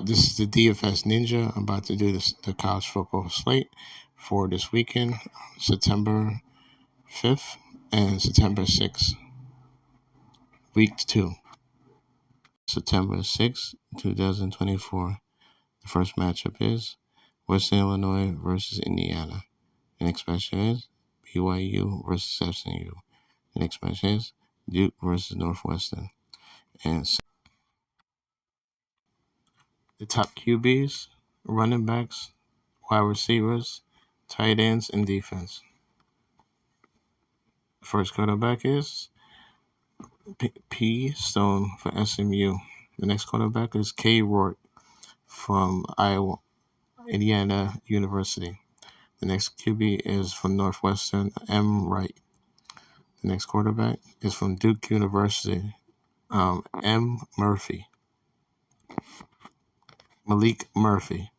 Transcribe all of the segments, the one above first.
This is the DFS Ninja. I'm about to do the college football slate for this weekend, September 5th and September 6th, week 2. September 6th, 2024. The first matchup is Western Illinois versus Indiana. The next matchup is BYU versus SMU. The next matchup is Duke versus Northwestern. And the top QBs, running backs, wide receivers, tight ends, and defense. The first quarterback is P. Stone for SMU. The next quarterback is K. Rourke from Indiana University. The next QB is from Northwestern, M. Wright. The next quarterback is from Duke University, M. Murphy. Malik Murphy.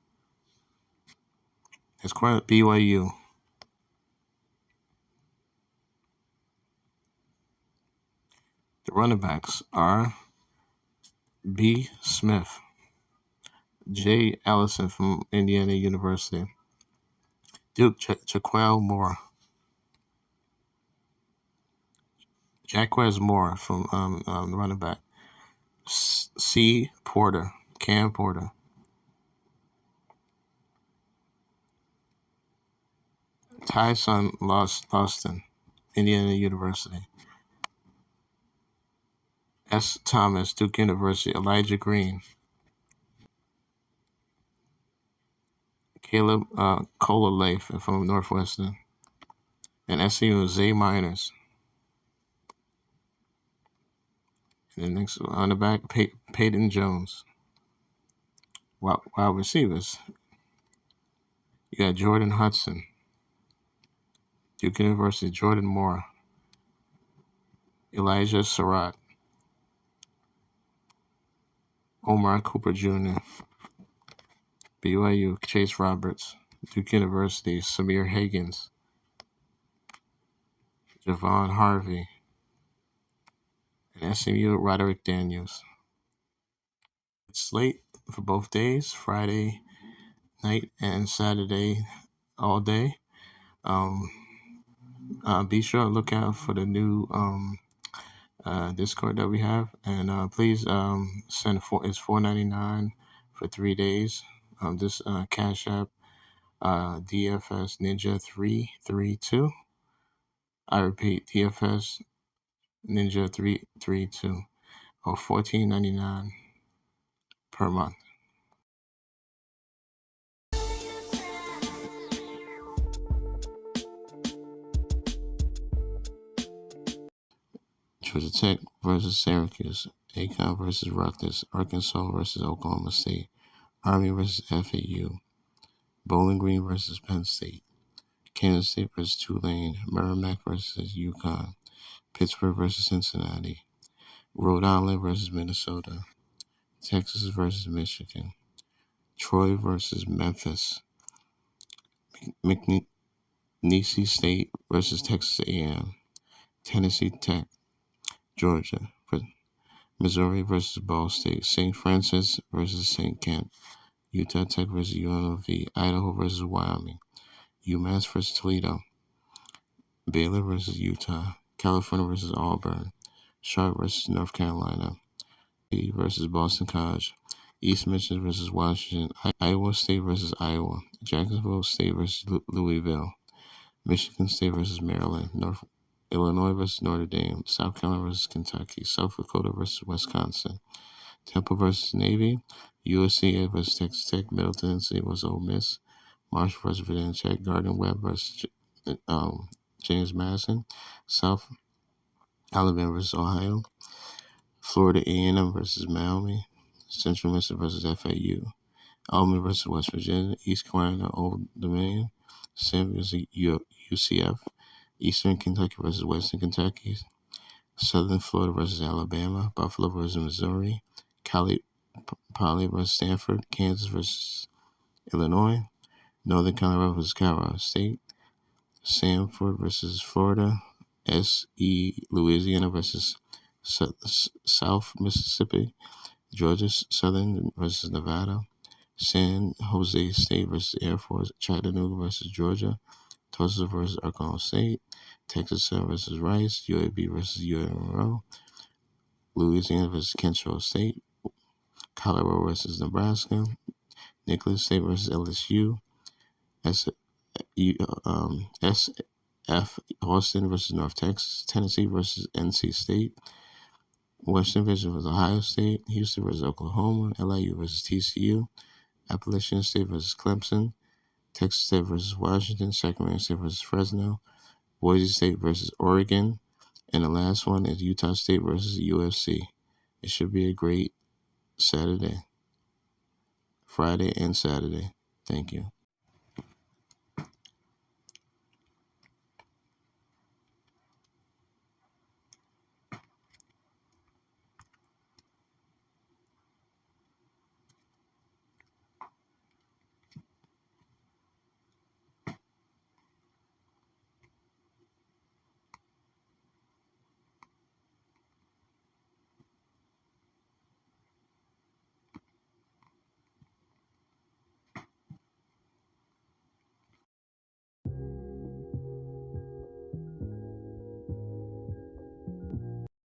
His quarterback, BYU. The running backs are B. Smith, J. Allison from Indiana University, Duke Jaquez Moore, from the running back, C. Porter, Cam Porter, Tyson Lawson, Indiana University, S. Thomas, Duke University, Elijah Green, Caleb Cola-Leif from Northwestern, and SMU Zay Miners. And the next on the back, Peyton Jones. Wide receivers, you got Jordan Hudson, Duke University, Jordan Moore, Elijah Surratt, Omar Cooper Jr., BYU, Chase Roberts, Duke University, Samir Higgins, Javon Harvey, and SMU, Roderick Daniels. It's slate for both days, Friday night and Saturday all day. Be sure to look out for the new Discord that we have, and please send it's $4.99 for 3 days. This Cash App, DFS Ninja 332. I repeat, DFS Ninja 332, or $14.99 per month. Georgia Tech versus Syracuse, Akron versus Rutgers, Arkansas versus Oklahoma State, Army versus FAU, Bowling Green versus Penn State, Kansas State versus Tulane, Merrimack versus UConn, Pittsburgh versus Cincinnati, Rhode Island versus Minnesota, Texas versus Michigan, Troy versus Memphis, McNeese State versus Texas A&M, Tennessee Tech, Georgia, Missouri versus Ball State, St. Francis versus St. Kent, Utah Tech versus UNLV, Idaho versus Wyoming, UMass versus Toledo, Baylor versus Utah, California versus Auburn, Charlotte versus North Carolina, versus Boston College, East Michigan versus Washington, Iowa State versus Iowa, Jacksonville State versus Louisville, Michigan State versus Maryland, Illinois versus Notre Dame, South Carolina versus Kentucky, South Dakota versus Wisconsin, Temple versus Navy, USC versus Texas Tech, Middle Tennessee versus Ole Miss, Marshall versus Virginia Tech, Gardner-Webb versus James Madison, South Alabama versus Ohio, Florida A&M versus Miami, Central Michigan versus FAU, Auburn versus West Virginia, East Carolina, Old Dominion, Sam versus UCF, Eastern Kentucky versus Western Kentucky, Southern Florida versus Alabama, Buffalo versus Missouri, Poly versus Stanford, Kansas versus Illinois, Northern Colorado versus Colorado State, Samford versus Florida, SE Louisiana versus South Mississippi, Georgia Southern versus Nevada, San Jose State versus Air Force, Chattanooga versus Georgia, Tulsa versus Arkansas State, Texas Southern versus Rice, UAB versus UNRO, Louisiana versus Kennesaw State, Colorado versus Nebraska, Nicholas State versus LSU, SF Austin versus North Texas, Tennessee versus NC State, Western Division versus Ohio State, Houston versus Oklahoma, LIU versus TCU, Appalachian State versus Clemson, Texas State versus Washington, Sacramento State versus Fresno, Boise State versus Oregon, and the last one is Utah State versus UFC. It should be a great Friday and Saturday. Thank you.